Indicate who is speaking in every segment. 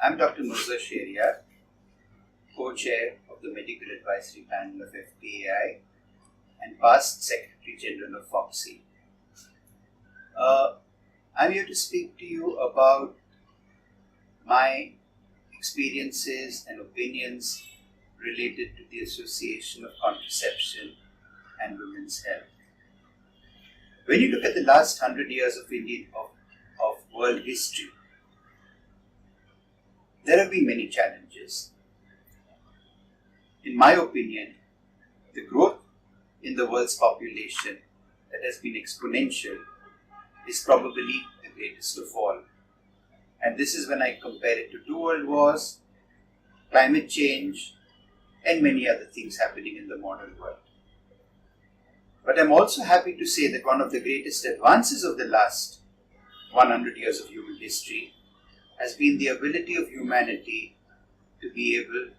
Speaker 1: I'm Dr. Nozer, co-chair of the Medical Advisory Panel of FPAI and past Secretary General of FOXI. I'm here to speak to you about my experiences and opinions related to the association of contraception and women's health. When you look at the last 100 years of world history, there have been many challenges. In my opinion, the growth in the world's population that has been exponential is probably the greatest of all. And this is when I compare it to 2 world wars, climate change, and many other things happening in the modern world. But I'm also happy to say that one of the greatest advances of the last 100 years of human history has been the ability of humanity to be able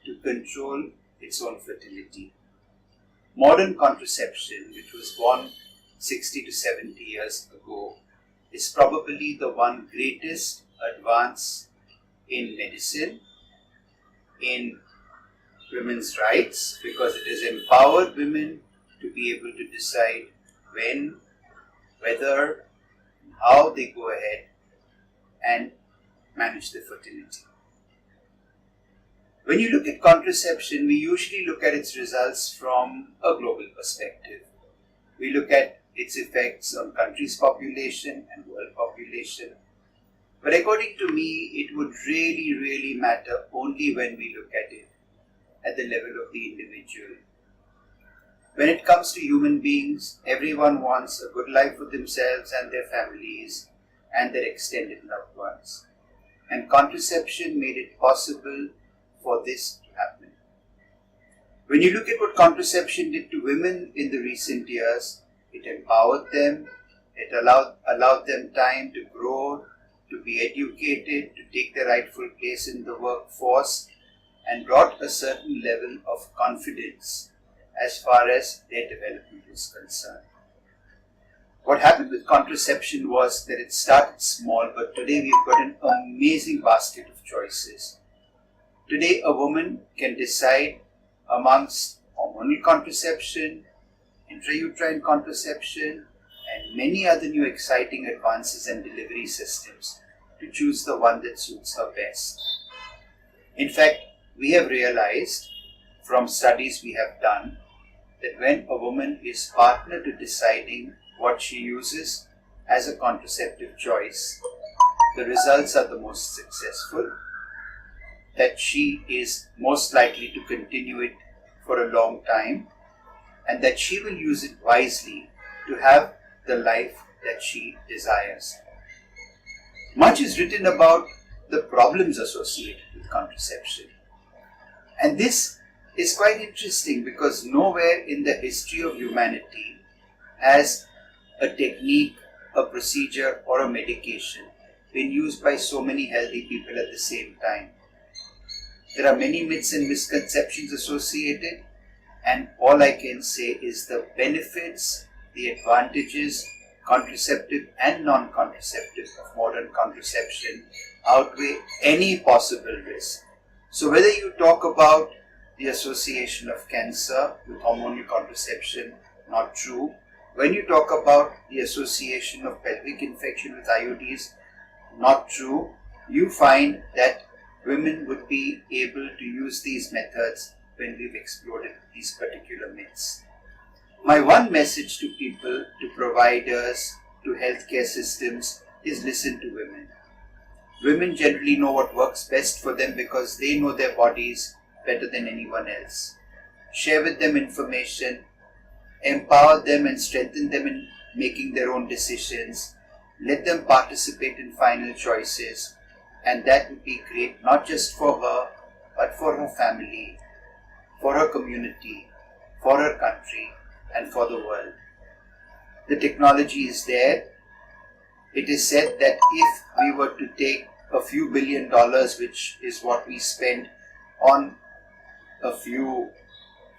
Speaker 1: to control its own fertility. Modern contraception, which was born 60 to 70 years ago, is probably the one greatest advance in medicine, in women's rights, because it has empowered women to be able to decide when, whether, how they go ahead and manage their fertility. When you look at contraception, we usually look at its results from a global perspective. We look at its effects on countries' population and world population. But according to me, it would really matter only when we look at it at the level of the individual. When it comes to human beings, everyone wants a good life for themselves and their families and their extended loved ones. And contraception made it possible for this to happen. When you look at what contraception did to women in the recent years, it empowered them, it allowed them time to grow, to be educated, to take their rightful place in the workforce, and brought a certain level of confidence as far as their development was concerned. What happened with contraception was that it started small, but today we've got an amazing basket of choices. Today a woman can decide amongst hormonal contraception, intrauterine contraception, and many other new exciting advances and delivery systems to choose the one that suits her best. In fact, we have realized from studies we have done that when a woman is partner to deciding what she uses as a contraceptive choice, the results are the most successful, that she is most likely to continue it for a long time, and that she will use it wisely to have the life that she desires. Much is written about the problems associated with contraception. And this is quite interesting because nowhere in the history of humanity has a technique, a procedure, or a medication been used by so many healthy people at the same time. There are many myths and misconceptions associated, and all I can say is the benefits, the advantages, contraceptive and non-contraceptive, of modern contraception outweigh any possible risk. So whether you talk about the association of cancer with hormonal contraception, not true. When you talk about the association of pelvic infection with IUDs, not true. You find that women would be able to use these methods when we've exploded these particular myths. My one message to people, to providers, to healthcare systems is listen to women. Women generally know what works best for them because they know their bodies better than anyone else. Share with them information, empower them and strengthen them in making their own decisions. Let them participate in final choices, and that would be great not just for her, but for her family, for her community, for her country, and for the world. The technology is there. It is said that if we were to take a few $1 billion, which is what we spend on a few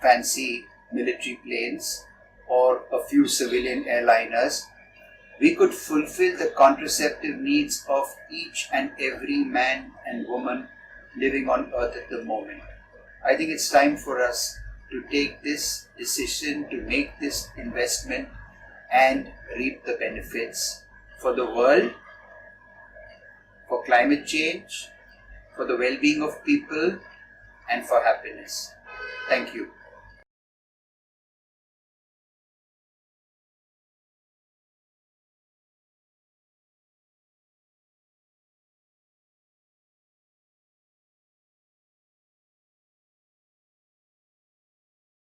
Speaker 1: fancy military planes or a few civilian airliners, we could fulfill the contraceptive needs of each and every man and woman living on earth at the moment. I think it's time for us to take this decision, to make this investment and reap the benefits for the world, for climate change, for the well-being of people, and for happiness. Thank you.